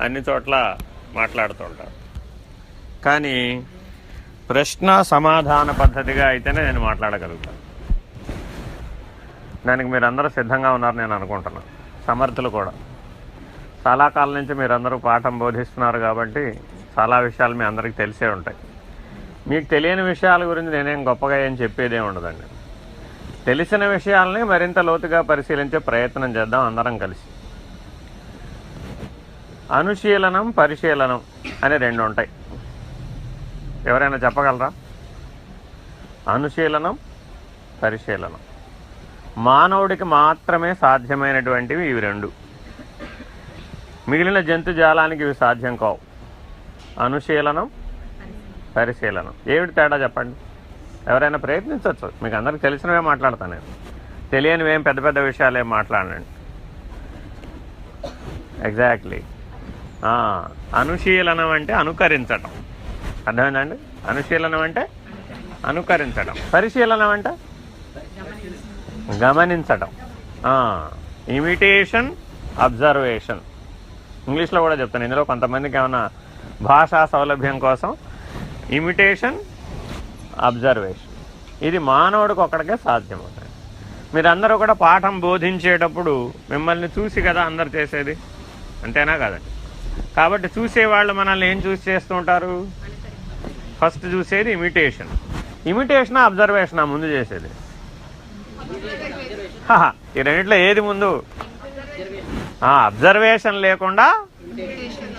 అన్ని చోట్ల మాట్లాడుతూ ఉంటారు. కానీ ప్రశ్న సమాధాన పద్ధతిగా అయితేనే నేను మాట్లాడగలుగుతాను. దానికి మీరందరూ సిద్ధంగా ఉన్నారని నేను అనుకుంటున్నాను. సమర్థులు కూడా. చాలా కాలం నుంచి మీరందరూ పాఠం బోధిస్తున్నారు కాబట్టి చాలా విషయాలు మీ అందరికీ తెలిసే ఉంటాయి. మీకు తెలియని విషయాల గురించి నేనేం గొప్పగా ఏం చెప్పేదే ఉండదండి. తెలిసిన విషయాలని మరింత లోతుగా పరిశీలించే ప్రయత్నం చేద్దాం అందరం కలిసి. అనుశీలనం, పరిశీలనం అని రెండు ఉంటాయి. ఎవరైనా చెప్పగలరా? అనుశీలనం, పరిశీలనం మానవుడికి మాత్రమే సాధ్యమైనటువంటివి ఇవి రెండు. మిగిలిన జంతుజాలానికి ఇవి సాధ్యం కావు. అనుశీలనం, పరిశీలనం. ఏమిటి తేడా చెప్పండి? ఎవరైనా ప్రయత్నించవచ్చు. మీకు అందరికి తెలిసినవే మాట్లాడతాను నేను. తెలియనివేం పెద్ద పెద్ద విషయాలు ఏం మాట్లాడండి. ఎగ్జాక్ట్లీ. అనుశీలనం అంటే అనుకరించటం. అర్థమైందండి? అనుశీలనం అంటే అనుకరించడం. పరిశీలనం అంటే గమనించటం. Imitation, observation. ఇంగ్లీష్లో కూడా చెప్తాను. ఇందులో కొంతమందికి ఏమన్నా భాషా సౌలభ్యం కోసం ఇమిటేషన్, అబ్జర్వేషన్ ఇది మానవుడికి ఒక్కడికే సాధ్యమవుతుంది. మీరందరూ కూడా పాఠం బోధించేటప్పుడు మిమ్మల్ని చూసి కదా అందరు చేసేది, అంతేనా కదండి? కాబట్టి చూసేవాళ్ళు మనల్ని ఏం చూసి చేస్తూ ఉంటారు? ఫస్ట్ చూసేది ఇమిటేషన్. ఇమిటేషనా, అబ్జర్వేషనా ముందు చేసేది? ఈ రెండిట్లో ఏది ముందు? అబ్జర్వేషన్ లేకుండా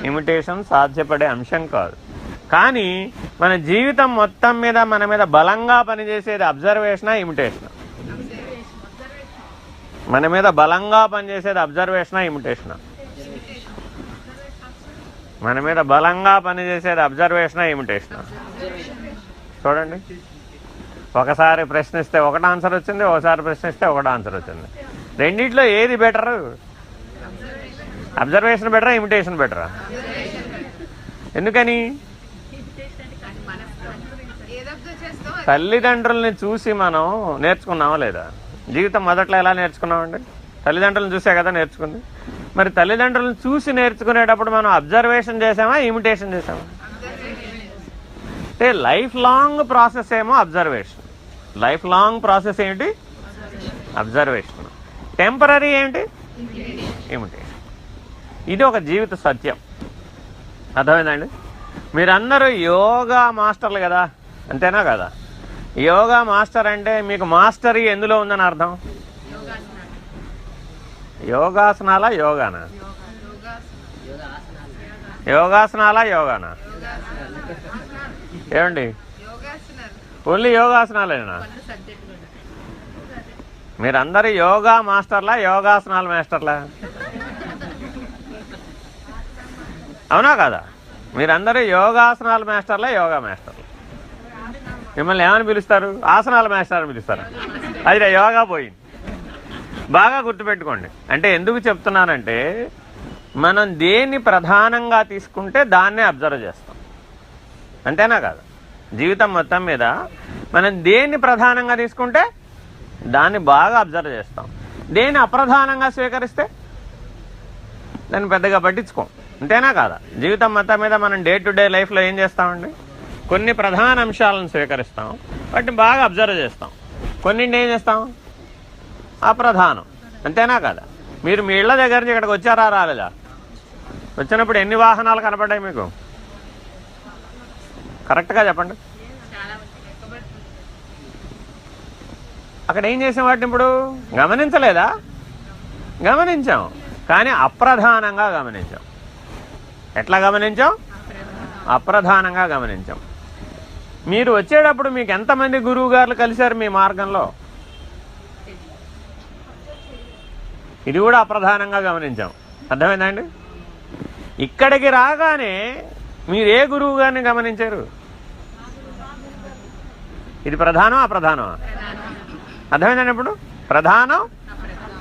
ఇమిటేషన్ సాధ్యపడే అంశం కాదు. కానీ మన జీవితం మొత్తం మీద మన మీద బలంగా పనిచేసేది అబ్జర్వేషనా, ఇమిటేషనా? మన మీద బలంగా పనిచేసేది అబ్జర్వేషనా, ఇమిటేషనా? మన మీద బలంగా పనిచేసేది అబ్జర్వేషనా, ఇమిటేషనా? చూడండి, ఒకసారి ప్రశ్నిస్తే ఒకటి ఆన్సర్ వచ్చింది, ఒకసారి ప్రశ్నిస్తే ఒకటి ఆన్సర్ వచ్చింది. రెండిట్లో ఏది బెటరు? అబ్జర్వేషన్ బెటరా, ఇమిటేషన్ బెటరా? ఎందుకని? తల్లిదండ్రుల్ని చూసి మనం నేర్చుకున్నామా లేదా? జీవితం మొదట్లో ఎలా నేర్చుకున్నామండి? తల్లిదండ్రులను చూసే కదా నేర్చుకుంది. మరి తల్లిదండ్రులను చూసి నేర్చుకునేటప్పుడు మనం అబ్జర్వేషన్ చేసామా, ఇమిటేషన్ చేసామా? అంటే లైఫ్ లాంగ్ ప్రాసెస్ ఏమో అబ్జర్వేషన్. లైఫ్ లాంగ్ ప్రాసెస్ ఏంటి? అబ్జర్వేషన్. టెంపరీ ఏంటి? ఇమిటేషన్. ఇది ఒక జీవిత సత్యం. అర్థమైందండి? మీరందరూ యోగా మాస్టర్లు కదా, అంతేనా కదా? యోగా మాస్టర్ అంటే మీకు మాస్టరీ ఎందులో ఉందని అర్థం? యోగాసనాలా, యోగానా? యోగాసనాలా, యోగానా? ఏమండి, ఓన్లీ యోగాసనాలేనా? మీరందరూ యోగా మాస్టర్లా, యోగాసనాల మాస్టర్లా? అవునా కదా? మీరందరూ యోగాసనాల మాస్టర్లా, యోగా మాస్టర్లా? మిమ్మల్ని ఏమని పిలుస్తారు? ఆసనాల మాస్టర్ అని పిలుస్తారు. అది యోగా పోయింది. బాగా గుర్తుపెట్టుకోండి. అంటే ఎందుకు చెప్తున్నానంటే, మనం దేన్ని ప్రధానంగా తీసుకుంటే దాన్నే అబ్జర్వ్ చేస్తాం, అంతేనా కాదు? జీవితం మొత్తం మీద మనం దేన్ని ప్రధానంగా తీసుకుంటే దాన్ని బాగా అబ్జర్వ్ చేస్తాం. దేన్ని అప్రధానంగా స్వీకరిస్తే దాన్ని పెద్దగా పట్టించుకోం, అంతేనా కాదా? జీవితం మొత్తం మీద మనం డే టు డే లైఫ్లో ఏం చేస్తామండి? కొన్ని ప్రధాన అంశాలను స్వీకరిస్తాం, వాటిని బాగా అబ్జర్వ్ చేస్తాం. కొన్నింటి ఏం చేస్తాం? అప్రధానం, అంతేనా కదా? మీరు మీ ఇళ్ల దగ్గర నుంచి ఇక్కడికి వచ్చారా, రాలేదా? వచ్చినప్పుడు ఎన్ని వాహనాలు కనపడ్డాయి మీకు? కరెక్ట్గా చెప్పండి. అక్కడ ఏం చేసాం? వాటిని ఇప్పుడు గమనించలేదా? గమనించాం, కానీ అప్రధానంగా గమనించాం. ఎట్లా గమనించాం? అప్రధానంగా గమనించాం. మీరు వచ్చేటప్పుడు మీకు ఎంతమంది గురువు గారు కలిశారు మీ మార్గంలో? ఇది కూడా అప్రధానంగా గమనించాం. అర్థమైందండి? ఇక్కడికి రాగానే మీరు ఏ గురువు గారిని గమనించారు? ఇది ప్రధానం, అప్రధానం? అర్థమైందండి? ఇప్పుడు ప్రధానం,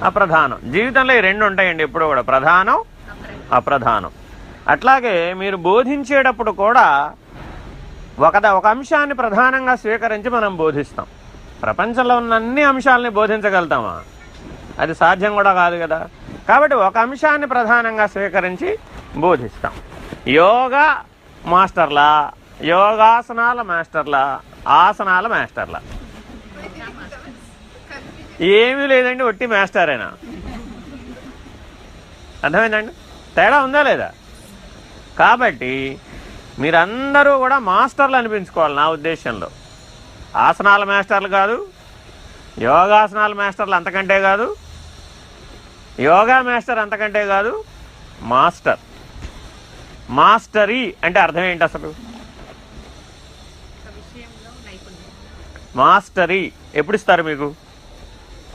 అప్రధానం. జీవితంలో ఈ రెండు ఉంటాయండి ఎప్పుడు కూడా, ప్రధానం, అప్రధానం. అట్లాగే మీరు బోధించేటప్పుడు కూడా ఒక అంశాన్ని ప్రధానంగా స్వీకరించి మనం బోధిస్తాం. ప్రపంచంలో ఉన్న అన్ని అంశాలని బోధించగలుగుతామా? అది సాధ్యం కూడా కాదు కదా. కాబట్టి ఒక అంశాన్ని ప్రధానంగా స్వీకరించి బోధిస్తాం. యోగా మాస్టర్లా, యోగాసనాల మాస్టర్లా, ఆసనాల మాస్టర్లా? ఏమీ లేదండి, ఒట్టి మాస్టరేనా. అర్థమైందండి? తేడా ఉందా లేదా? కాబట్టి మీరందరూ కూడా మాస్టర్లు అనిపించుకోవాలి నా ఉద్దేశంలో. ఆసనాల మాస్టర్లు కాదు, యోగాసనాల మాస్టర్లు అంతకంటే కాదు, యోగా మాస్టర్ అంతకంటే కాదు, మాస్టర్. మాస్టరీ అంటే అర్థం ఏంటి అసలు? మాస్టరీ ఎప్పుడు ఇస్తారు మీకు?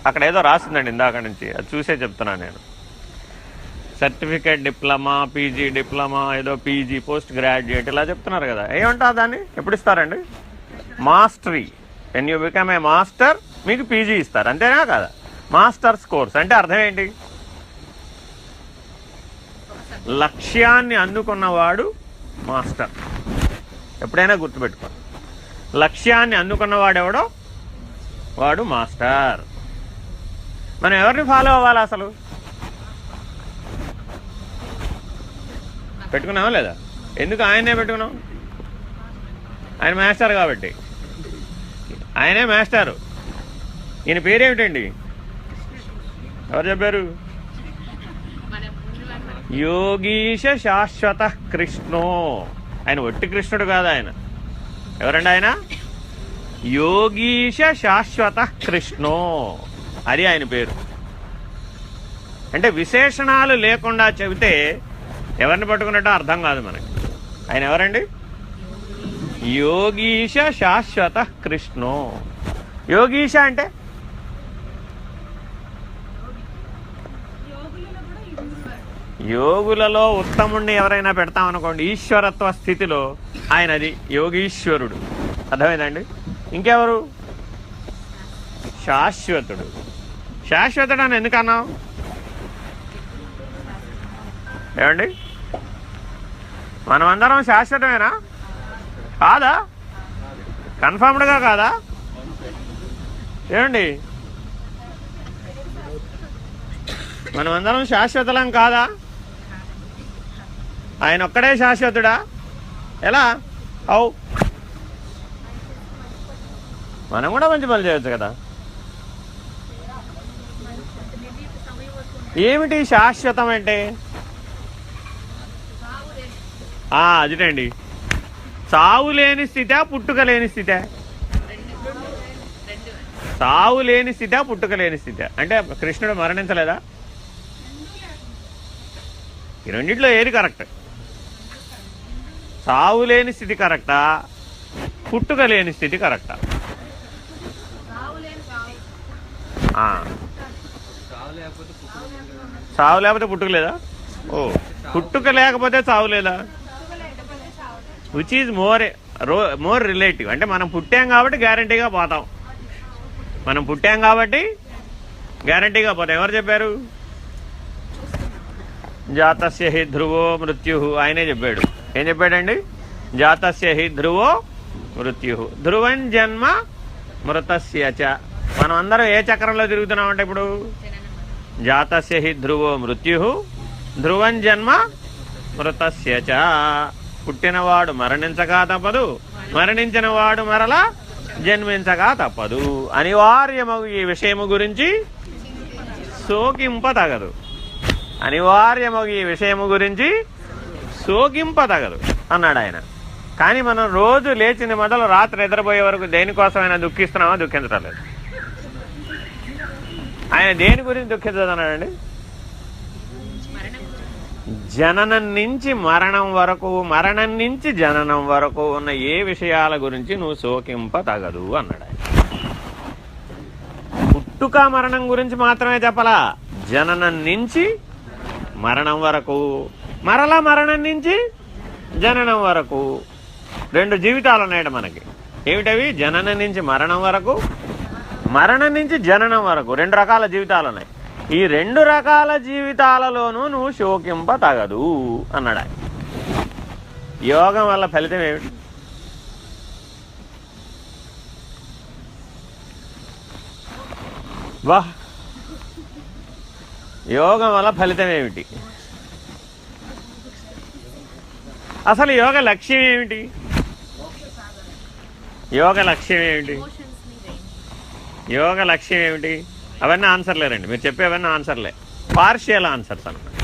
అక్కడ ఏదో రాసిందండి ఇందాక నుంచి, అది చూసే చెప్తున్నాను నేను. సర్టిఫికేట్ డిప్లొమా, పీజీ డిప్లొమా, ఏదో పీజీ, పోస్ట్ గ్రాడ్యుయేట్ ఇలా చెప్తున్నారు కదా, ఏమంటారు దాన్ని? ఎప్పుడు ఇస్తారండి? Mastery. When you become a master మీకు పీజీ ఇస్తారు, అంతేనా కదా? మాస్టర్స్ కోర్స్ అంటే అర్థం ఏంటి? లక్ష్యాన్ని అందుకున్నవాడు మాస్టర్. ఎప్పుడైనా గుర్తుపెట్టుకో, లక్ష్యాన్ని అందుకున్నవాడెవడో వాడు మాస్టర్. మనం ఎవరిని ఫాలో అవ్వాలి అసలు? పెట్టుకున్నావా లేదా? ఎందుకు ఆయనే పెట్టుకున్నాం? ఆయన మాస్టర్ కాబట్టి. ఆయనే మాస్టారు. ఈయన పేరేమిటండి? ఎవరు చెప్పారు? యోగీశ శాశ్వత కృష్ణో. ఆయన ఒట్టి కృష్ణుడు కాదు ఆయన. ఎవరండి ఆయన? యోగీశ శాశ్వత కృష్ణో, అది ఆయన పేరు. అంటే విశేషణాలు లేకుండా చెబితే ఎవరిని పట్టుకున్నట్టు అర్థం కాదు మనకి. ఆయన ఎవరండి? యోగీశ శాశ్వత కృష్ణో. యోగీశ అంటే యోగులలో ఉత్తముణ్ణి ఎవరైనా పెడతామనుకోండి ఈశ్వరత్వ స్థితిలో, ఆయనది యోగీశ్వరుడు. అర్థమైందండి? ఇంకెవరు? శాశ్వతుడు. శాశ్వతుడు అని ఎందుకన్నావు? ఏమండి, మనమందరం శాశ్వతమేనా కాదా? కన్ఫర్మ్డ్గా కాదా? ఏమండి, మనమందరం శాశ్వతులం కాదా? ఆయన ఒక్కడే శాశ్వతుడా? ఎలా? అవు మనం కూడా మంచి పనులు చేయొచ్చు కదా. ఏమిటి శాశ్వతం అంటే? అదిటండి, సావు లేని స్థితే, పుట్టుక లేని స్థితే? సావు లేని స్థితే, పుట్టుక లేని స్థితే? అంటే కృష్ణుడు మరణించలేదా? ఈ రెండిట్లో ఏది కరెక్ట్? సావు లేని స్థితి కరెక్టా, పుట్టుక లేని స్థితి కరెక్టా? సావు లేకపోతే పుట్టుక లేదా? ఓ, పుట్టుక లేకపోతే చావు లేదా? Which is more relative. అంటే మనం పుట్టాం కాబట్టి గ్యారంటీగా పోతాం. మనం పుట్టాం కాబట్టి గ్యారంటీగా పోతాం. ఎవరు చెప్పారు? జాతస్య హి ధ్రువో మృత్యు, ఆయనే చెప్పాడు. ఏం చెప్పాడండి? జాతస్య హి ధ్రువో మృత్యు ధ్రువం జన్మ మృతస్య చ. మనం అందరం ఏ చక్రంలో తిరుగుతున్నామంటే ఇప్పుడు జాతస్య హి ధ్రువో మృత్యు ధ్రువం జన్మ మృతస్య చ. పుట్టినవాడు మరణించగా తప్పదు, మరణించిన వాడు మరలా జన్మించగా తప్పదు. అనివార్యమగు ఈ విషయము గురించి శోకింపతగదు. అనివార్యమగు ఈ విషయము గురించి శోకింపతగదు అన్నాడు ఆయన. కానీ మనం రోజు లేచిన మొదలు రాత్రి నిద్రపోయే వరకు దేనికోసమైనా దుఃఖిస్తున్నామా? దుఃఖించడం లేదు. ఆయన దేని గురించి దుఃఖించదన్నాడండి? జననం నుంచి మరణం వరకు, మరణం నుంచి జననం వరకు ఉన్న ఏ విషయాల గురించి నువ్వు శోకింప తగదు అన్నాడు ఆయన. పుట్టుక మరణం గురించి మాత్రమే చెప్పలా, జననం నుంచి మరణం వరకు, మరలా మరణం నుంచి జననం వరకు రెండు జీవితాలు ఉన్నాయట మనకి. ఏమిటవి? జననం నుంచి మరణం వరకు, మరణం నుంచి జననం వరకు రెండు రకాల జీవితాలు ఉన్నాయి. ఈ రెండు రకాల జీవితాలలోనూ నువ్వు శోకింప తగదు అన్నాడు ఆయన. యోగం వల్ల ఫలితం ఏమిటి? వాహ్, యోగం వల్ల ఫలితం ఏమిటి? అసలు యోగ లక్ష్యం ఏమిటి? యోగ లక్ష్యం ఏమిటి? యోగ లక్ష్యం ఏమిటి? అవన్నీ ఆన్సర్లేరండి, మీరు చెప్పేవన్నీ ఆన్సర్లే, పార్షియల్ ఆన్సర్స్ అన్నమాట.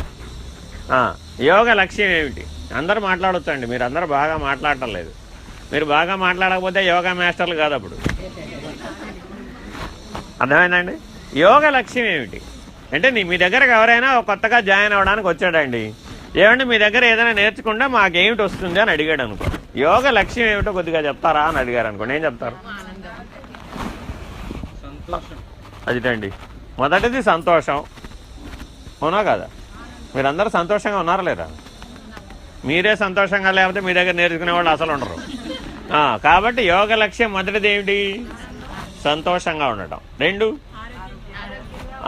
యోగ లక్ష్యం ఏమిటి? అందరూ మాట్లాడొచ్చండి, మీరు అందరూ బాగా మాట్లాడటం లేదు. మీరు బాగా మాట్లాడకపోతే యోగా మాస్టర్లు కాదు అప్పుడు. అర్థమైందండి? యోగ లక్ష్యం ఏమిటి అంటే, మీ దగ్గరకు ఎవరైనా కొత్తగా జాయిన్ అవ్వడానికి వచ్చాడండి, ఏమంటే మీ దగ్గర ఏదైనా నేర్చుకుంటే మాకేమిటి వస్తుంది అని అడిగాడు అనుకో, యోగ లక్ష్యం ఏమిటో కొద్దిగా చెప్తారా అని అడిగారు అనుకోండి, ఏం చెప్తారు? అదిటండి, మొదటిది సంతోషం. అవునా కదా? మీరందరూ సంతోషంగా ఉన్నారా లేదా? మీరే సంతోషంగా లేకపోతే మీ దగ్గర నేర్చుకునే వాళ్ళు అసలు ఉండరు. కాబట్టి యోగ లక్ష్యం మొదటిది ఏమిటి? సంతోషంగా ఉండటం. 2,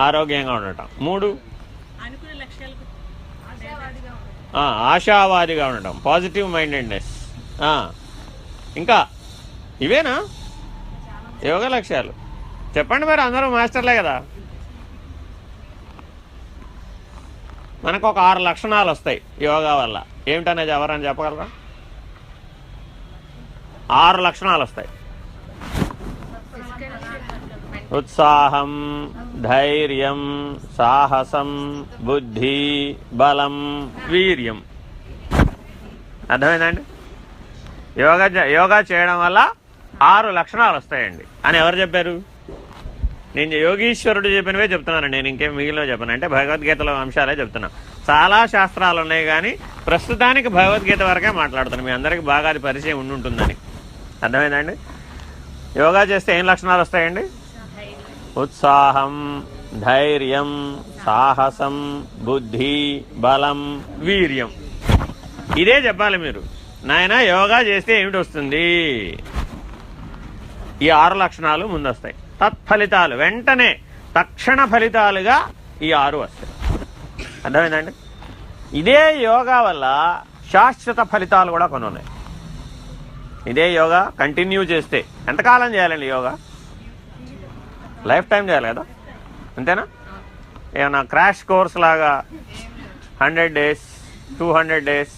ఆరోగ్యంగా ఉండటం. 3, ఆశావాదిగా ఉండటం, పాజిటివ్ మైండెడ్నెస్. ఇంకా ఇవేనా యోగ లక్ష్యాలు? చెప్పండి మరి, అందరూ మాస్టర్లే కదా. మనకు ఒక 6 లక్షణాలు వస్తాయి యోగా వల్ల. ఏమిటనేది ఎవరని చెప్పగలరా? 6 లక్షణాలు వస్తాయి. ఉత్సాహం, ధైర్యం, సాహసం, బుద్ధి, బలం, వీర్యం. అర్థమైందండి? యోగా చేయడం వల్ల 6 లక్షణాలు వస్తాయండి అని ఎవరు చెప్పారు? నేను యోగీశ్వరుడు చెప్పినవే చెప్తున్నాను, నేను ఇంకేం మిగిలినవే చెప్పాను. అంటే భగవద్గీతలో అంశాలే చెప్తున్నా. చాలా శాస్త్రాలు ఉన్నాయి కానీ ప్రస్తుతానికి భగవద్గీత వరకే మాట్లాడుతున్నాను. మీ అందరికీ బాగా అది పరిచయం ఉంటుందని. అర్థమైందండి? యోగా చేస్తే ఏం లక్షణాలు వస్తాయండి? ఉత్సాహం, ధైర్యం, సాహసం, బుద్ధి, బలం, వీర్యం. ఇదే చెప్పాలి మీరు. నాయన యోగా చేస్తే ఏమిటి వస్తుంది? ఈ 6 లక్షణాలు ముందొస్తాయి. తత్ఫలితాలు వెంటనే తక్షణ ఫలితాలుగా ఈ 6 వస్తాయి. అర్థమైందండి? ఇదే యోగా వల్ల శాశ్వత ఫలితాలు కూడా కొన్ని ఉన్నాయి. ఇదే యోగా కంటిన్యూ చేస్తే ఎంతకాలం చేయాలండి యోగా? లైఫ్ టైం చేయాలి కదా, అంతేనా? ఏమన్నా క్రాష్ కోర్స్ లాగా 100 days 200 days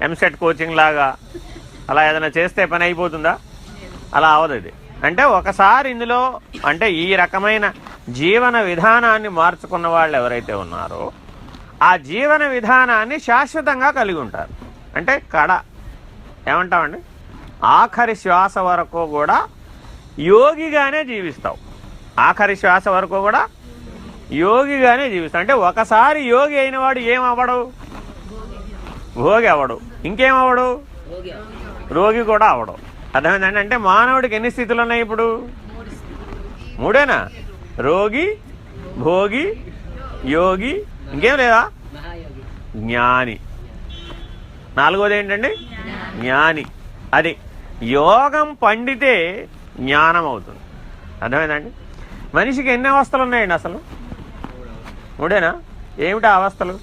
ఎంసెట్ కోచింగ్ లాగా అలా ఏదైనా చేస్తే పని అయిపోతుందా? అలా అవదు. ఇది అంటే ఒకసారి ఇందులో అంటే ఈ రకమైన జీవన విధానాన్ని మార్చుకున్న వాళ్ళు ఎవరైతే ఉన్నారో ఆ జీవన విధానాన్ని శాశ్వతంగా కలిగి ఉంటారు. అంటే ఏమంటామండి, ఆఖరి శ్వాస వరకు కూడా యోగిగానే జీవిస్తావు. ఆఖరి శ్వాస వరకు కూడా యోగిగానే జీవిస్తావు. అంటే ఒకసారి యోగి అయిన వాడు ఏమవ్వడు? భోగి అవ్వడు. ఇంకేమవ్వడు? రోగి కూడా అవ్వడు. అర్థమైందండి? అంటే మానవుడికి ఎన్ని స్థితులు ఉన్నాయి ఇప్పుడు? 3ఏనా? రోగి, భోగి, యోగి, ఇంకేం లేదా? జ్ఞాని. 4వది ఏంటండి? జ్ఞాని. అది యోగం పండితే జ్ఞానం అవుతుంది. అర్థమైందండి? మనిషికి ఎన్ని అవస్థలు ఉన్నాయండి అసలు? 3ఏనా? ఏమిటా అవస్థలు?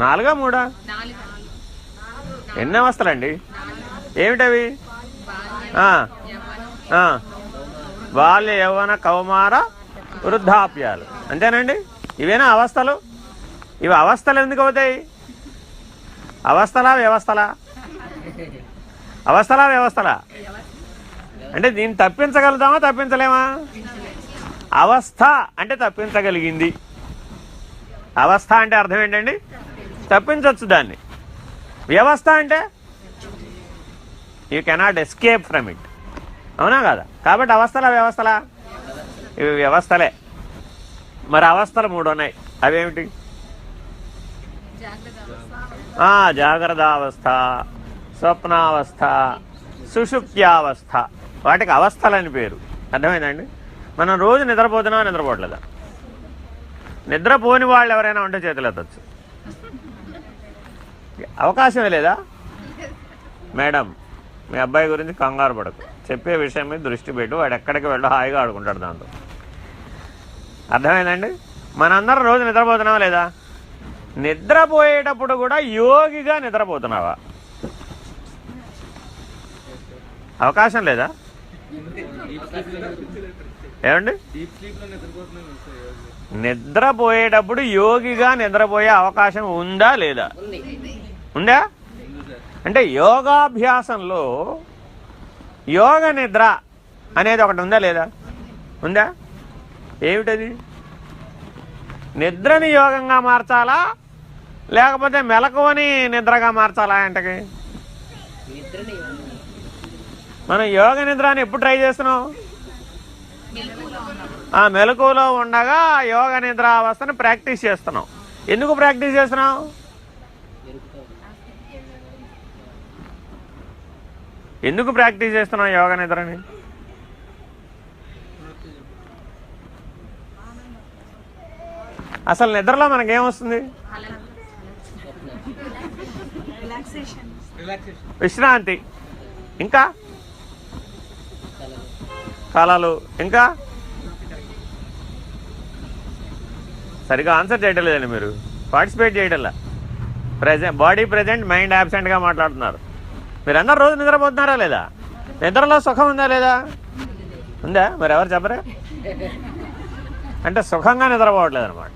4 3? ఎన్ని అవస్థలండి? ఏమిటవి? బాల్య, యవ్వన, కౌమార, వృద్ధాప్యాలు. అంతేనండి? ఇవేనా అవస్థలు? ఇవి అవస్థలు ఎందుకు అవుతాయి? అవస్థలా వ్యవస్థలా? అవస్థలా వ్యవస్థలా? అంటే దీన్ని తప్పించగలుగుతామా తప్పించలేమా? అవస్థ అంటే తప్పించగలిగింది. అవస్థ అంటే అర్థం ఏంటండి? తప్పించవచ్చు దాన్ని. వ్యవస్థ అంటే you cannot escape from it. అవునా కదా? కాబట్టి అవస్థలా వ్యవస్థలా? ఇవి వ్యవస్థలే. మరి అవస్థలు 3 ఉన్నాయి. అవేమిటి? జాగ్రత్త అవస్థ, స్వప్నావస్థ, సుషుప్త్యావస్థ. వాటికి అవస్థలని పేరు. అర్థమైందండి? మనం రోజు నిద్రపోతున్నామా నిద్రపోవట్లేదా? నిద్రపోని వాళ్ళు ఎవరైనా ఉంటే చేతులు ఎత్తచ్చు. అవకాశమే లేదా? మేడం, మీ అబ్బాయి గురించి కంగారు పడకు, చెప్పే విషయం మీద దృష్టి పెట్టు, వాడు ఎక్కడికి వెళ్ళో హాయిగా ఆడుకుంటాడు దాంతో. అర్థమైందండి? మనందరం రోజు నిద్రపోతున్నావా లేదా? నిద్రపోయేటప్పుడు కూడా యోగిగా నిద్రపోతున్నావా? అవకాశం లేదా? ఏమండి? నిద్రపోయేటప్పుడు యోగిగా నిద్రపోయే అవకాశం ఉందా లేదా? ఉందా? అంటే యోగాభ్యాసంలో యోగ నిద్ర అనేది ఒకటి ఉందా లేదా? ఉందా? ఏమిటది? నిద్రని యోగంగా మార్చాలా లేకపోతే మెలకువని నిద్రగా మార్చాలా? అంటకి మనం యోగ నిద్రని ఎప్పుడు ట్రై చేస్తున్నాం? మెలకువలో ఉండగా యోగ నిద్ర అవస్థను ప్రాక్టీస్ చేస్తున్నాం. ఎందుకు ప్రాక్టీస్ చేస్తున్నాం? ఎందుకు ప్రాక్టీస్ చేస్తున్నాం యోగ నిద్రని? అసలు నిద్రలో మనకేమొస్తుంది? విశ్రాంతి, ఇంకా కళలు, ఇంకా సరిగా ఆన్సర్ చేయటం లేదండి. మీరు పార్టిసిపేట్ చేయటంలా. బాడీ ప్రెజెంట్, మైండ్ యాబ్సెంట్గా మాట్లాడుతున్నారు. మీరు అందరు రోజు నిద్రపోతున్నారా లేదా? నిద్రలో సుఖం ఉందా లేదా? ఉందా? మరి ఎవరు చెప్పరా? అంటే సుఖంగా నిద్రపోవట్లేదు అనమాట.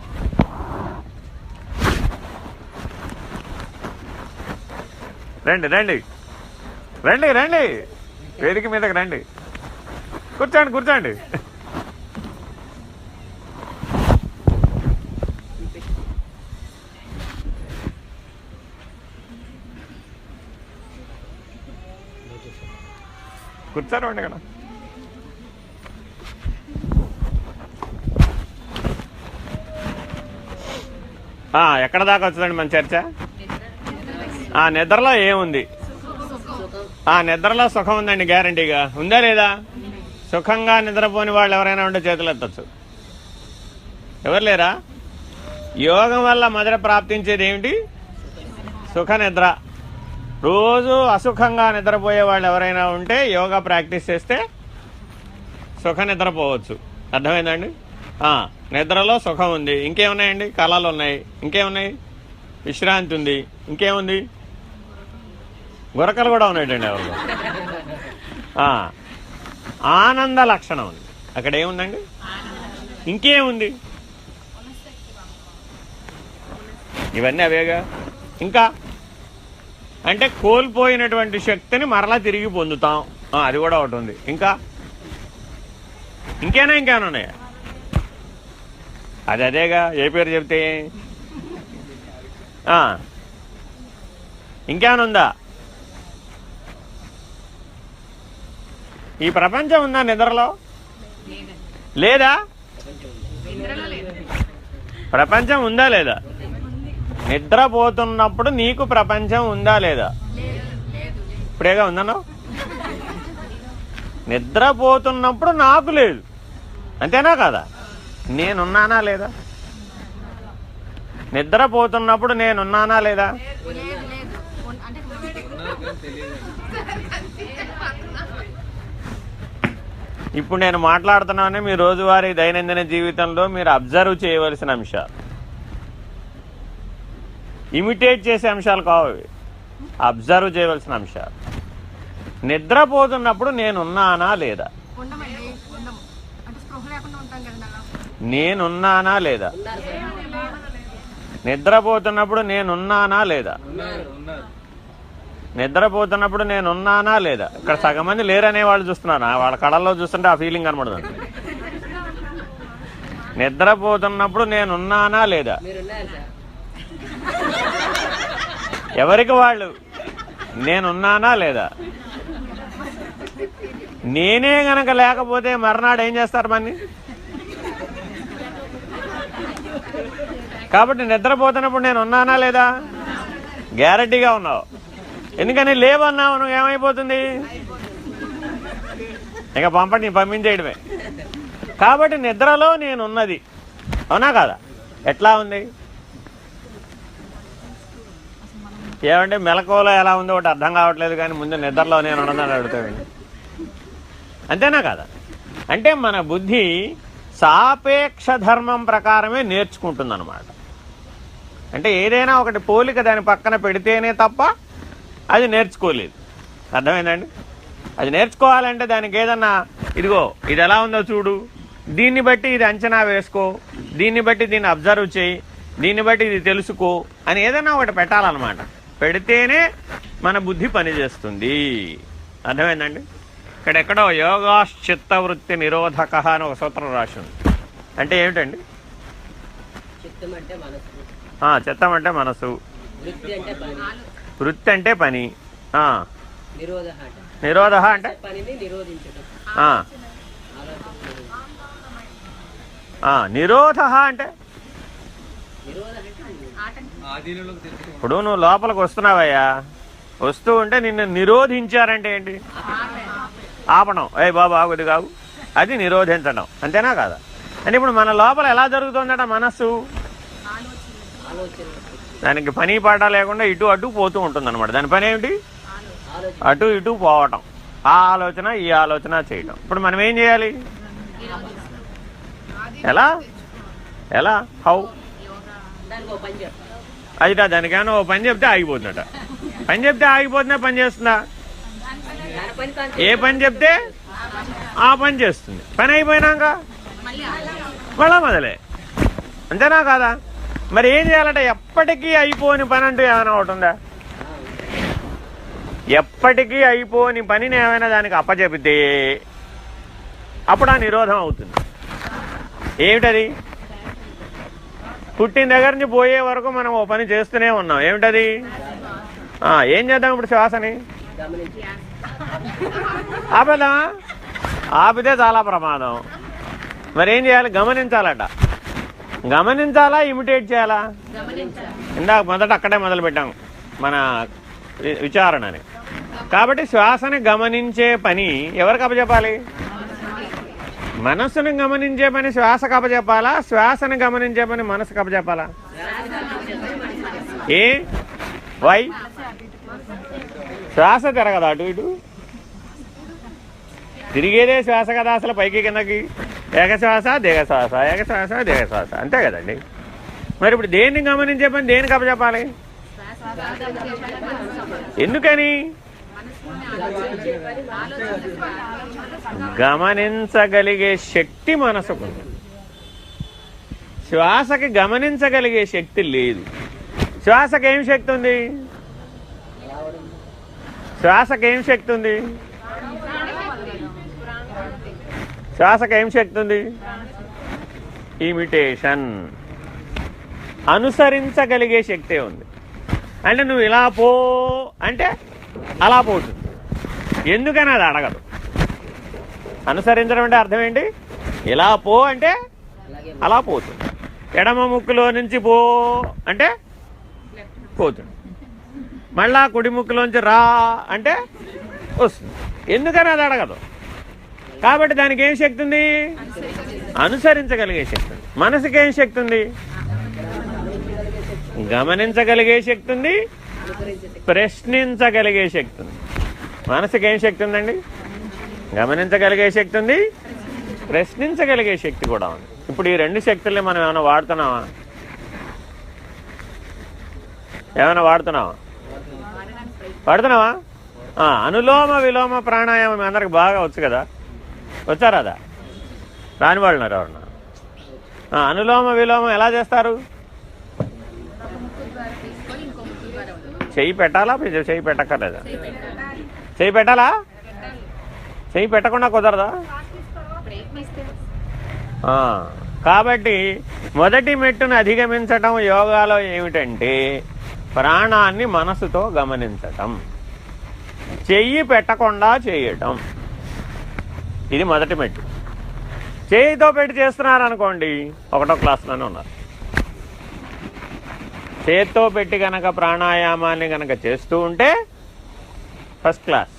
రండి రండి రండి రండి, వేదిక మీదకి రండి, కూర్చోండి కూర్చోండి. కూర్చోండి ఇక్కడ. ఎక్కడ దాకా వచ్చిందండి మన చర్చ? నిద్రలో ఏముంది? నిద్రలో సుఖం ఉందండి, గ్యారంటీగా. ఉందా లేదా? సుఖంగా నిద్రపోని వాళ్ళు ఎవరైనా ఉంటే చేతులు ఎత్తచ్చు. ఎవరు లేరా? యోగం వల్ల మొదట ప్రాప్తించేది ఏమిటి? సుఖ నిద్ర. రోజు అసుఖంగా నిద్రపోయే వాళ్ళు ఎవరైనా ఉంటే యోగా ప్రాక్టీస్ చేస్తే సుఖ నిద్రపోవచ్చు. అర్థమైందండి? నిద్రలో సుఖం ఉంది. ఇంకేమున్నాయండి? కళలు ఉన్నాయి. ఇంకేమున్నాయి? విశ్రాంతి ఉంది. ఇంకేముంది? గురకలు కూడా ఉన్నాయండి ఎవరు. ఆనంద లక్షణం ఉంది. అక్కడ ఏముందండి? ఇంకేముంది? ఇవన్నీ అవేగా. ఇంకా అంటే కోల్పోయినటువంటి శక్తిని మరలా తిరిగి పొందుతాం, అది కూడా ఒకటి ఉంది. ఇంకా ఇంకేమైనా ఉన్నాయా? అదేగా. ఏ పేరు చెప్తే ఇంకేమైనా ఉందా? ఈ ప్రపంచం ఉందా నిద్రలో? లేదా? ప్రపంచం ఉందా లేదా? నిద్రపోతున్నప్పుడు నీకు ప్రపంచం ఉందా లేదా? ఇప్పుడేగా ఉందన్నా. నిద్రపోతున్నప్పుడు నాకు లేదు, అంతేనా కాదా? నేనున్నానా లేదా? నిద్రపోతున్నప్పుడు నేనున్నానా లేదా? ఇప్పుడు నేను మాట్లాడుతున్నానే మీ రోజువారీ దైనందిన జీవితంలో మీరు అబ్జర్వ్ చేయవలసిన అంశాలు, ఇమిటేట్ చేసే అంశాలు కావు, అబ్జర్వ్ చేయవలసిన అంశాలు. నిద్రపోతున్నప్పుడు నేనున్నానా లేదా? నేనున్నానా లేదా? నిద్రపోతున్నప్పుడు నేనున్నానా లేదా? నిద్రపోతున్నప్పుడు నేనున్నానా లేదా? ఇక్కడ సగం మంది లేరనే వాళ్ళు చూస్తున్నారు. వాళ్ళ కళల్లో చూస్తుంటే ఆ ఫీలింగ్ కనబడుతుంది. నిద్రపోతున్నప్పుడు నేనున్నానా లేదా? ఎవరికి వాళ్ళు నేనున్నానా లేదా? నేనే గనక లేకపోతే మర్నాడు ఏం చేస్తారు మన్ని? కాబట్టి నిద్రపోతున్నప్పుడు నేను ఉన్నానా లేదా? గ్యారంటీగా ఉన్నావు. ఎందుకని లేవన్నావు, నువ్వు ఏమైపోతుంది? ఇక పంపించేయడమే. కాబట్టి నిద్రలో నేనున్నది, అవునా కాదా? ఎట్లా ఉంది? ఏమంటే మెలకువలో ఎలా ఉందో ఒకటి అర్థం కావట్లేదు, కానీ ముందు నిద్రలో నేను ఉన్నదని అడుగుతాను. అంతేనా కాదా? అంటే మన బుద్ధి సాపేక్ష ధర్మం ప్రకారమే నేర్చుకుంటుందన్నమాట. అంటే ఏదైనా ఒకటి పోలిక దాని పక్కన పెడితేనే తప్ప అది నేర్చుకోలేదు. అర్థమైందండి? అది నేర్చుకోవాలంటే దానికి ఏదన్నా, ఇదిగో ఇది ఎలా ఉందో చూడు, దీన్ని బట్టి ఇది అంచనా వేసుకో, దీన్ని బట్టి దీన్ని అబ్జర్వ్ చేయి, దీన్ని బట్టి ఇది తెలుసుకో అని ఏదైనా ఒకటి పెట్టాలన్నమాట. పెడితేనే మన బుద్ధి పనిచేస్తుంది. అర్థమైందండి? ఇక్కడెక్కడో యోగాశ్చిత్తవృత్తి నిరోధక అని ఒక సూత్రం రాసింది. అంటే ఏమిటండి? చిత్తం అంటే మనసు, వృత్తి అంటే పని, నిరోధ అంటే నిరోధ అంటే ఇప్పుడు నువ్వు లోపలికి వస్తున్నావయ్యా, వస్తూ ఉంటే నిన్ను నిరోధించారంటే ఏంటి? ఆపడం. బాబు ఆగుది కావు, అది నిరోధించడం. అంతేనా కాదా? అంటే ఇప్పుడు మన లోపల ఎలా జరుగుతుందట? మనస్సు దానికి పని పాట లేకుండా ఇటు అటు పోతూ ఉంటుంది అనమాట. దాని పని ఏమిటి? అటు ఇటు పోవటం, ఆ ఆలోచన ఈ ఆలోచన చేయటం. ఇప్పుడు మనం ఏం చేయాలి? ఎలా ఎలా హౌ? అది దానికైనా ఓ పని చెప్తే ఆగిపోతుందట. పని చెప్తే ఆగిపోతుందా? పని చేస్తుందా? ఏ పని చెప్తే ఆ పని చేస్తుంది. పని అయిపోయినాక మళ్ళా మొదలే. అంతేనా కాదా? మరి ఏం చేయాలంటే ఎప్పటికీ అయిపోని పని అంటూ ఏమైనా ఒకటి ఉందా? ఎప్పటికీ అయిపోని పనిని ఏమైనా దానికి అప్పచెపితే అప్పుడు ఆ నిరోధం అవుతుంది. ఏమిటది? పుట్టిన దగ్గర నుంచి పోయే వరకు మనం ఓ పని చేస్తూనే ఉన్నాం. ఏమిటది? ఏం చేద్దాం ఇప్పుడు? శ్వాసని ఆపేద్దామా? ఆపితే చాలా ప్రమాదం. మరి ఏం చేయాలి? గమనించాలట. గమనించాలా ఇమిటేట్ చేయాలా? ఇందాక మొదట అక్కడే మొదలు పెట్టాం మన విచారణని. కాబట్టి శ్వాసని గమనించే పని ఎవరికి అప్పచెప్పాలి? మనస్సుని గమనించే పని శ్వాసకు అప్పచెప్పాలా? శ్వాసని గమనించే పని మనసుకు అప్పచెప్పాలా? వై? శ్వాస తిరగదా అటు ఇటు? తిరిగేదే శ్వాస కదా అసలు, పైకి కిందకి. ఏకశ్వాస దేహశ్వాస, ఏకశ్వాస దేహశ్వాస, అంతే కదండి. మరి ఇప్పుడు దేన్ని గమనించే పని దేనికి అప్పచెప్పాలి? ఎందుకని? గమనించగలిగే శక్తి మనసుకుంది, శ్వాసకి గమనించగలిగే శక్తి లేదు. శ్వాసకి ఏం శక్తి ఉంది? శ్వాసకి ఏం శక్తి ఉంది? శ్వాసకి ఏం శక్తి ఉంది? ఇమిటేషన్, అనుసరించగలిగే శక్తే ఉంది. అంటే నువ్వు ఇలా పో అంటే అలా పోతుంది. ఎందుకని అది అడగదు. అనుసరించడం అంటే అర్థం ఏంటి? ఇలా పో అంటే అలా పోతుంది. ఎడమ ముక్కులో నుంచి పో అంటే పోతుంది. మళ్ళా కుడి ముక్కులోంచి రా అంటే వస్తుంది. ఎందుకని అది అడగదు. కాబట్టి దానికి ఏం శక్తి ఉంది? అనుసరించగలిగే శక్తి ఉంది. మనసుకి ఏం శక్తి ఉంది? గమనించగలిగే శక్తి ఉంది, ప్రశ్నించగలిగే శక్తి ఉంది. మనసుకి ఏం శక్తి ఉందండి? గమనించగలిగే శక్తి ఉంది, ప్రశ్నించగలిగే శక్తి కూడా ఉంది. ఇప్పుడు ఈ రెండు శక్తుల్ని మనం ఏమైనా వాడుతున్నావా? ఏమైనా వాడుతున్నావా? అనులోమ విలోమ ప్రాణాయామం మీ అందరికి బాగా వచ్చు కదా? వచ్చారా? అదా రాని వాళ్ళు ఉన్నారు ఎవరన్నా? అనులోమ విలోమం ఎలా చేస్తారు? చెయ్యి పెట్టాలా? చెయ్యి పెట్టక్కర్లేదా? చెయ్యి పెట్టాలా? చెయ్యి పెట్టకుండా కుదరదా? కాబట్టి మొదటి మెట్టును అధిగమించటం యోగాలో ఏమిటంటే ప్రాణాన్ని మనసుతో గమనించటం, చెయ్యి పెట్టకుండా చేయటం. ఇది మొదటి మెట్టు. చేయితో పెట్టి చేస్తున్నారనుకోండి, 1వ క్లాస్లోనే ఉన్నారు. చేత్తో పెట్టి కనుక ప్రాణాయామాన్ని కనుక చేస్తూ ఉంటే ఫస్ట్ క్లాస్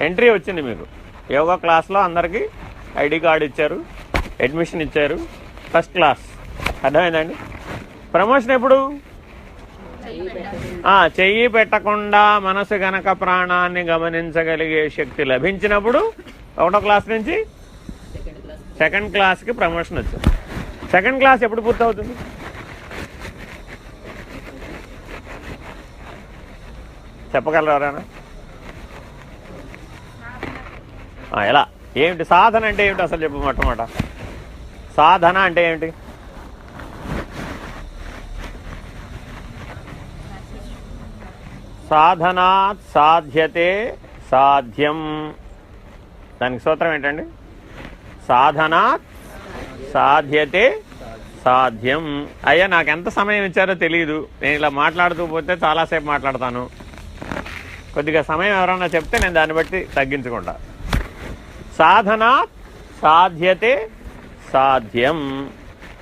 ఎంట్రీ వచ్చింది మీకు. యోగా క్లాస్లో అందరికీ ఐడి కార్డు ఇచ్చారు, అడ్మిషన్ ఇచ్చారు, ఫస్ట్ క్లాస్. అర్థమైందండి? ప్రమోషన్ ఎప్పుడు? చెయ్యి పెట్టకుండా మనసు గనక ప్రాణాన్ని గమనించగలిగే శక్తి లభించినప్పుడు 1వ క్లాస్ నుంచి 2nd క్లాస్కి ప్రమోషన్ వచ్చింది. 2nd క్లాస్ ఎప్పుడు పూర్తవుతుంది? చెప్పగలరు ఎవరైనా? ఎలా? ఏమిటి సాధన అంటే ఏమిటి అసలు చెప్పు మొట్టమొదట. సాధన అంటే ఏమిటి? సాధనాత్ సాధ్యతే సాధ్యం. దానికి సూత్రం ఏంటండి? సాధనాత్ సాధ్యతే సాధ్యం. అయ్యా నాకు ఎంత సమయం ఇచ్చారో తెలియదు, నేను ఇలా మాట్లాడుతూ పోతే చాలాసేపు మాట్లాడతాను. కొద్దిగా సమయం ఎవరన్నా చెప్తే నేను దాన్ని బట్టి తగ్గించుకుంటా. సాధనాత్ సాధ్యతే సాధ్యం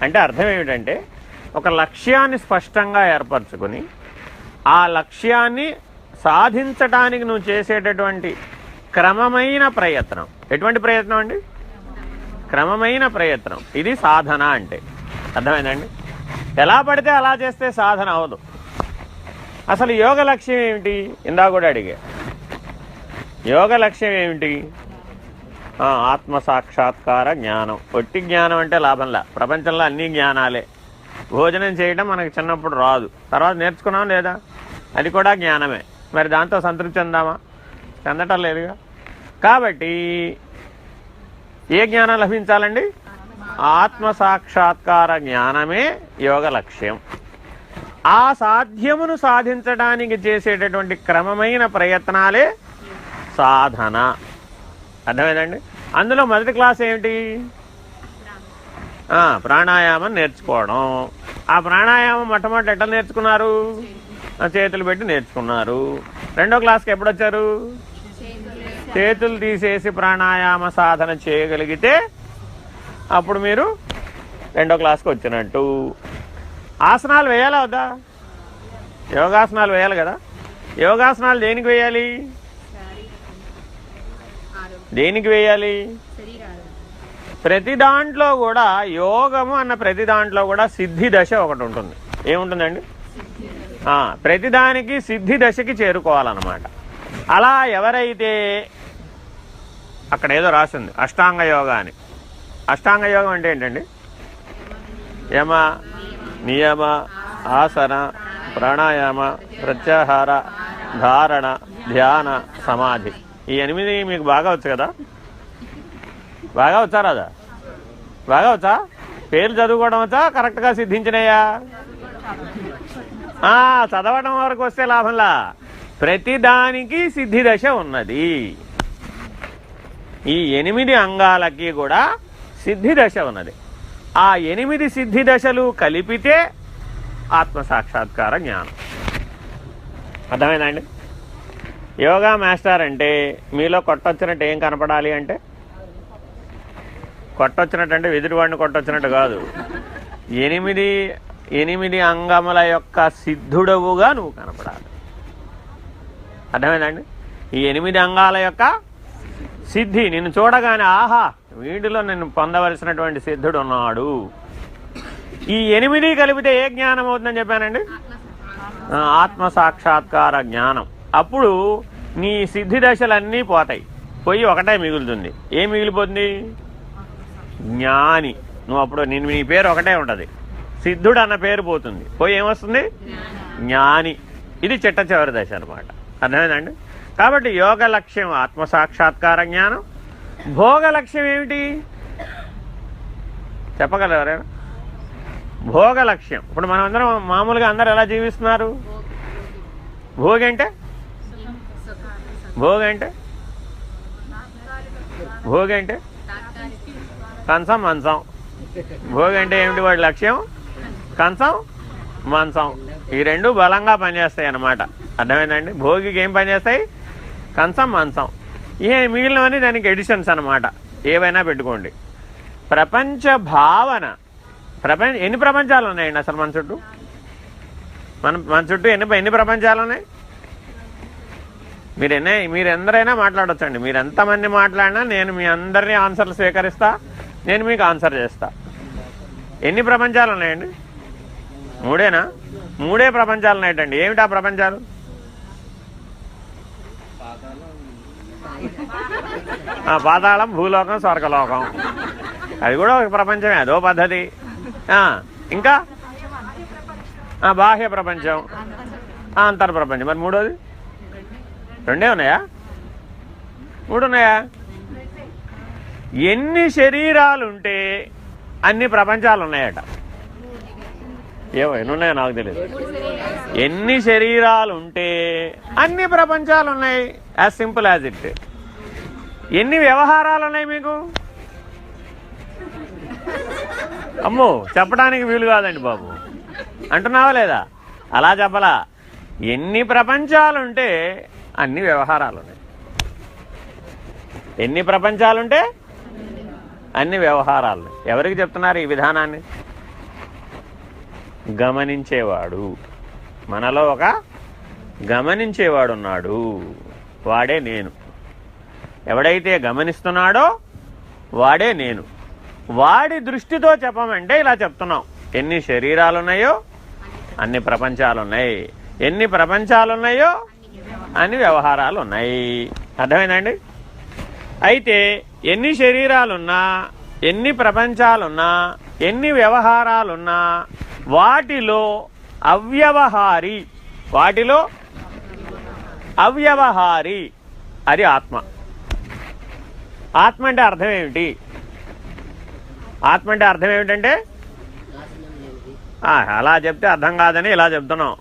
అంటే అర్థం ఏమిటంటే, ఒక లక్ష్యాన్ని స్పష్టంగా ఏర్పరచుకొని ఆ లక్ష్యాన్ని సాధించడానికి నువ్వు చేసేటటువంటి క్రమమైన ప్రయత్నం. ఎటువంటి ప్రయత్నం అండి? క్రమమైన ప్రయత్నం. ఇది సాధన అంటే. అర్థమైందండి? ఎలా పడితే అలా చేస్తే సాధన అవదు. అసలు యోగ లక్ష్యం ఏమిటి? ఇందా కూడా అడిగా. యోగ లక్ష్యం ఏమిటి? ఆత్మసాక్షాత్కార జ్ఞానం. ఒట్టి జ్ఞానం అంటే లాభంలా. ప్రపంచంలో అన్ని జ్ఞానాలే. భోజనం చేయడం మనకు చిన్నప్పుడు రాదు, తర్వాత నేర్చుకున్నాం లేదా? అది కూడా జ్ఞానమే. మరి దాంతో సంతృప్తి చెందామా? చెందటం లేదుగా. కాబట్టి ఏ జ్ఞానం లభించాలండి? ఆత్మసాక్షాత్కార జ్ఞానమే యోగ లక్ష్యం. ఆ సాధ్యమును సాధించడానికి చేసేటటువంటి క్రమమైన ప్రయత్నాలే సాధన. అర్థమైందండి? అందులో మొదటి క్లాస్ ఏమిటి? ప్రాణాయామం నేర్చుకోవడం. ఆ ప్రాణాయామం మొట్టమొదటి ఎట్లా నేర్చుకున్నారు? చేతులు పెట్టి నేర్చుకున్నారు. రెండో క్లాస్కి ఎప్పుడు వచ్చారు? చేతులు తీసేసి ప్రాణాయామ సాధన చేయగలిగితే అప్పుడు మీరు రెండో క్లాస్కి వచ్చినట్టు. ఆసనాలు వేయాలా వద్దా? యోగాసనాలు వేయాలి కదా. యోగాసనాలు దేనికి వేయాలి? దేనికి వేయాలి? ప్రతి దాంట్లో కూడా యోగము అన్న ప్రతి దాంట్లో కూడా సిద్ధి దశ ఒకటి ఉంటుంది. ఏముంటుందండి? ప్రతిదానికి సిద్ధి దశకి చేరుకోవాలన్నమాట. అలా ఎవరైతే, అక్కడ ఏదో రాసింది అష్టాంగ యోగా అని. అష్టాంగ యోగం అంటే ఏంటండి? యమ, నియమ, ఆసన, ప్రాణాయామ, ప్రత్యాహార, ధారణ, ధ్యాన, సమాధి. ఈ 8 మీకు బాగా వచ్చు కదా? బాగా వచ్చా రాదా? బాగా వచ్చా? పేర్లు చదువుకోవడం వచ్చా? కరెక్ట్గా సిద్ధించినాయా? చదవడం వరకు వస్తే లాభంలా. ప్రతిదానికి సిద్ధి దశ ఉన్నది. ఈ 8 అంగాలకి కూడా సిద్ధి దశ ఉన్నది. ఆ 8 సిద్ధి దశలు కలిపితే ఆత్మసాక్షాత్కార జ్ఞానం. అర్థమైందండి? యోగా మాస్టర్ అంటే మీలో కొట్టొచ్చినట్టు ఏం కనపడాలి అంటే, కొట్టొచ్చినట్టు అంటే ఎదుటివాడిని కొట్టొచ్చినట్టు కాదు. 8 అంగముల యొక్క సిద్ధుడవుగా నువ్వు కనపడాలి. అర్థమైందండి? ఈ 8 అంగాల యొక్క సిద్ధి నిన్ను చూడగానే ఆహా వీటిలో నేను పొందవలసినటువంటి సిద్ధుడు ఉన్నాడు. ఈ 8 కలిపితే ఏ జ్ఞానం అవుతుందని చెప్పానండి? ఆత్మసాక్షాత్కార జ్ఞానం. అప్పుడు నీ సిద్ధి దశలన్నీ పోతాయి, పోయి ఒకటే మిగులుతుంది. ఏం మిగిలిపోతుంది? జ్ఞాని. నువ్వు అప్పుడు నీ పేరు ఒకటే ఉంటుంది, సిద్ధుడు అన్న పేరు పోతుంది, పోయి ఏమొస్తుంది? జ్ఞాని. ఇది చిట్ట చివరి దశ అనమాట. అర్థమైందండి? కాబట్టి యోగ లక్ష్యం ఆత్మసాక్షాత్కార జ్ఞానం. భోగ లక్ష్యం ఏమిటి చెప్పగలరు ఎవరైనా? భోగ లక్ష్యం ఇప్పుడు మనం అందరం మామూలుగా అందరూ ఎలా జీవిస్తున్నారు? భోగి అంటే కంచం మంచం. భోగి అంటే ఏమిటి? వాడి లక్ష్యం కంచం మంచం. ఈ రెండు బలంగా పనిచేస్తాయి అన్నమాట. అర్థమైందండి? భోగికి ఏం పనిచేస్తాయి? కంచం మంచం. మిగిలినవన్నీ దానికి ఎడిషన్స్ అన్నమాట. ఏవైనా పెట్టుకోండి. ప్రపంచ భావన. ఎన్ని ప్రపంచాలు ఉన్నాయండి అసలు మన చుట్టూ? మన చుట్టూ ఎన్ని ప్రపంచాలు ఉన్నాయి? మీరెందరైనా మాట్లాడొచ్చండి. మీరు ఎంతమంది మాట్లాడినా నేను మీ అందరినీ ఆన్సర్లు స్వీకరిస్తా, నేను మీకు ఆన్సర్ చేస్తా. ఎన్ని ప్రపంచాలు ఉన్నాయండి? 3 3 ప్రపంచాలు ఉన్నాయటండి. ఏమిటా ప్రపంచాలు? పాతాళం, భూలోకం, స్వర్గలోకం. అది కూడా ఒక ప్రపంచమే, అదో పద్ధతి. ఇంకా బాహ్య ప్రపంచం, అంతర్ప్రపంచం. మరి మూడోది? 2 ఉన్నాయా? 3 ఉన్నాయా? ఎన్ని శరీరాలుంటే అన్ని ప్రపంచాలు ఉన్నాయట. ఏమో ఎన్ని ఉన్నాయో నాకు తెలియదు. ఎన్ని శరీరాలు ఉంటే అన్ని ప్రపంచాలు ఉన్నాయి. As simple as it. ఎన్ని వ్యవహారాలు ఉన్నాయి మీకు? అమ్మో చెప్పడానికి వీలు కాదండి బాబు అంటున్నావా లేదా? అలా చెప్పలా. ఎన్ని ప్రపంచాలుంటే అన్ని వ్యవహారాలు ఉన్నాయి. ఎన్ని ప్రపంచాలుంటే అన్ని వ్యవహారాలు. ఎవరికి చెప్తున్నారు ఈ విధానాన్ని? గమనించేవాడు. మనలో ఒక గమనించేవాడు ఉన్నాడు, వాడే నేను. ఎవడైతే గమనిస్తున్నాడో వాడే నేను. వాడి దృష్టితో చెప్పమంటే ఇలా చెప్తున్నాం. ఎన్ని శరీరాలు ఉన్నాయో అన్ని ప్రపంచాలు ఉన్నాయి. ఎన్ని ప్రపంచాలు ఉన్నాయో అన్ని వ్యవహారాలు ఉన్నాయి. అర్థమైందండి? అయితే ఎన్ని శరీరాలున్నా, ఎన్ని ప్రపంచాలున్నా, ఎన్ని వ్యవహారాలున్నా వాటిలో అవ్యవహారి, వాటిలో అవ్యవహారి అది ఆత్మ. ఆత్మ అంటే అర్థం ఏమిటి? ఆత్మ అంటే అర్థం ఏమిటంటే అలా చెప్తే అర్థం కాదని ఇలా చెప్తున్నాం.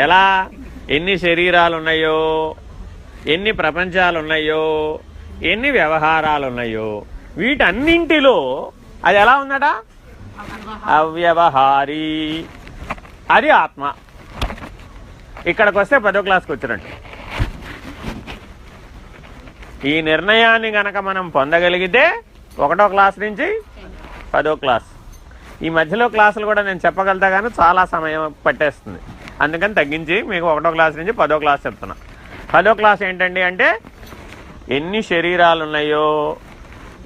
ఎలా? ఎన్ని శరీరాలు ఉన్నాయో, ఎన్ని ప్రపంచాలు ఉన్నాయో, ఎన్ని వ్యవహారాలు ఉన్నాయో వీటన్నింటిలో అది ఎలా ఉందట? అవ్యవహారి అది ఆత్మ. ఇక్కడికి వస్తే 10వ క్లాస్కి వచ్చినట్టు. ఈ నిర్ణయాన్ని గనక మనం పొందగలిగితే 1వ క్లాస్ నుంచి 10వ క్లాస్, ఈ మధ్యలో క్లాసులు కూడా నేను చెప్పగలుగుతా కానీ చాలా సమయం పట్టేస్తుంది. అందుకని తగ్గించి మీకు 1వ క్లాస్ నుంచి 10వ క్లాస్ చెప్తున్నా. 10వ క్లాస్ ఏంటండి అంటే ఎన్ని శరీరాలు ఉన్నాయో,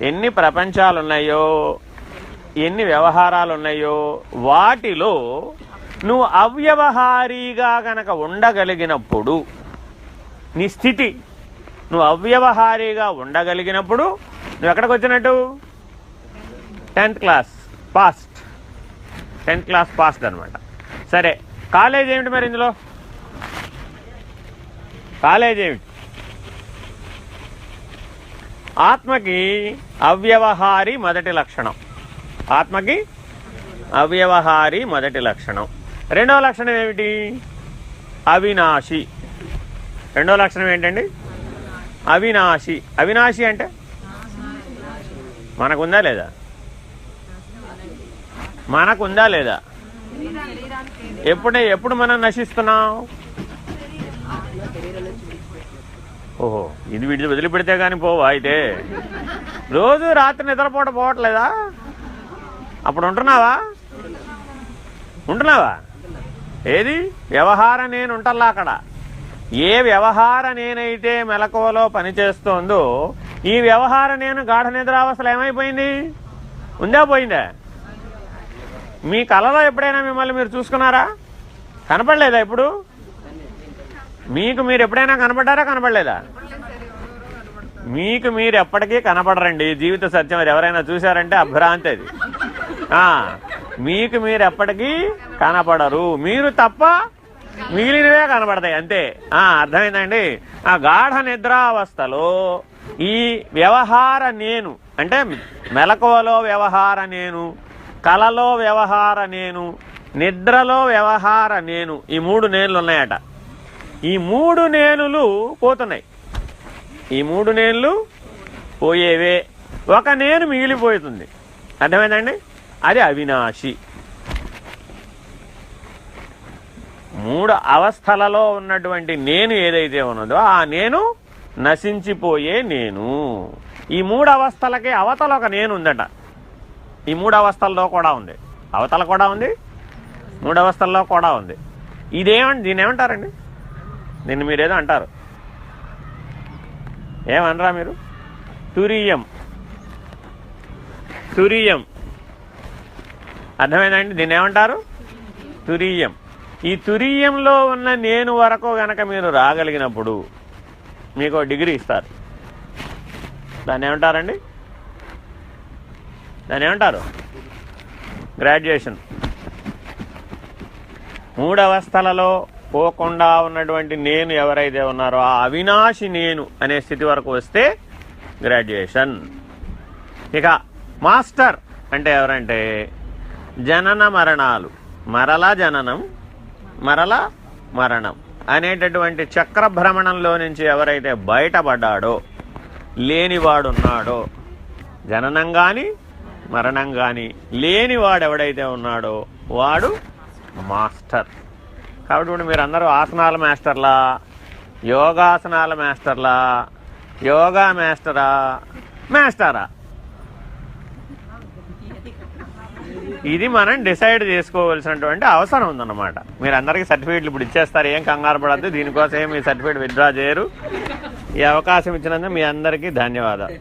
ఎన్ని ప్రపంచాలు ఉన్నాయో, ఎన్ని వ్యవహారాలు ఉన్నాయో వాటిలో నువ్వు అవ్యవహారీగా గనక ఉండగలిగినప్పుడు నీ స్థితి, నువ్వు అవ్యవహారీగా ఉండగలిగినప్పుడు నువ్వు ఎక్కడికి వచ్చినట్టు? 10th class past. 10th class past అనమాట. సరే, కాలేజ్ ఏమిటి మరి? ఇందులో కాలేజ్ ఏమిటి? ఆత్మకి అవ్యవహారి మొదటి లక్షణం. ఆత్మకి అవ్యవహారి మొదటి లక్షణం. 2వ లక్షణం ఏమిటి? అవినాశి. 2వ లక్షణం ఏంటండి? అవినాశి. అవినాశి అంటే మనకుందా లేదా? మనకుందా లేదా? ఎప్పుడు మనం నశిస్తున్నాం? ఓహో, ఇది వీటి వదిలిపెడితే కానీ పోవా? అయితే రోజు రాత్రి నిద్రపోట పోవట్లేదా? అప్పుడు ఉంటున్నావా? ఏది వ్యవహార నేను ఉంటల్లా అక్కడ. ఏ వ్యవహార నేనైతే మెలకువలో పనిచేస్తోందో ఈ వ్యవహార నేను గాఢ నిద్రావస్థలు ఏమైపోయింది? ఉందా పోయిందా? మీ కళలో ఎప్పుడైనా మిమ్మల్ని మీరు చూసుకున్నారా? కనపడలేదా? ఇప్పుడు మీకు మీరు ఎప్పుడైనా కనపడ్డారా? కనపడలేదా? మీకు మీరు ఎప్పటికీ కనపడరండి. జీవిత సత్యం. అది ఎవరైనా చూశారంటే అభ్రాంతి అది. మీకు మీరు ఎప్పటికీ కనపడరు. మీరు తప్ప మిగిలినవే కనపడతాయి అంతే. అర్థమైందండి? ఆ గాఢ నిద్రావస్థలో ఈ వ్యవహార నేను అంటే మెలకువలో వ్యవహార నేను, కలలో వ్యవహార నేను, నిద్రలో వ్యవహార నేను, ఈ 3 నేనులు ఉన్నాయట. ఈ 3 నేనులు పోతున్నాయి. ఈ 3 నేనులు పోయేవే. ఒక నేను మిగిలిపోతుంది. అర్థమైందండి? అది అవినాశి. 3 అవస్థలలో ఉన్నటువంటి నేను ఏదైతే ఉన్నదో ఆ నేను నశించిపోయే నేను. ఈ 3 అవస్థలకి అవతల ఒక నేను ఉందట. ఈ 3 అవస్థల్లో కూడా ఉంది, అవతల కూడా ఉంది, 3 అవస్థల్లో కూడా ఉంది. దీన్ని ఏమంటారండి? దీన్ని మీరేదో అంటారు, ఏమనరా మీరు? తురియం. అర్థమైందండి? దీన్ని ఏమంటారు? తురియం. ఈ తురియంలో ఉన్న నేను వరకు గనక మీరు రాగలిగినప్పుడు మీకు డిగ్రీ ఇస్తారు. దాన్ని ఏమంటారండి? దాన్ని ఏమంటారు? గ్రాడ్యుయేషన్. 3 అవస్థలలో పోకుండా ఉన్నటువంటి నేను ఎవరైతే ఉన్నారో ఆ అవినాశి నేను అనే స్థితి వరకు వస్తే గ్రాడ్యుయేషన్. ఇక మాస్టర్ అంటే ఎవరంటే జనన మరణాలు మరలా జననం, మరలా మరణం అనేటటువంటి చక్ర భ్రమణంలో నుంచి ఎవరైతే బయటపడ్డాడో, లేనివాడున్నాడో, జననం కానీ మరణం కానీ లేనివాడు ఎవడైతే ఉన్నాడో వాడు మాస్టర్. కాబట్టి ఇప్పుడు మీరందరూ ఆసనాల మాస్టర్లా, యోగాసనాల మాస్టర్లా, యోగా మాస్టరా, మాస్టరా? ఇది మనం డిసైడ్ చేసుకోవాల్సినటువంటి అవసరం ఉందన్నమాట. మీరు అందరికీ సర్టిఫికేట్లు ఇప్పుడు ఇచ్చేస్తారు, ఏం కంగారు పడద్దు. దీనికోసం మీ సర్టిఫికేట్ విత్డ్రా చేయరు. ఈ అవకాశం ఇచ్చినందుకు మీ అందరికీ ధన్యవాదాలు.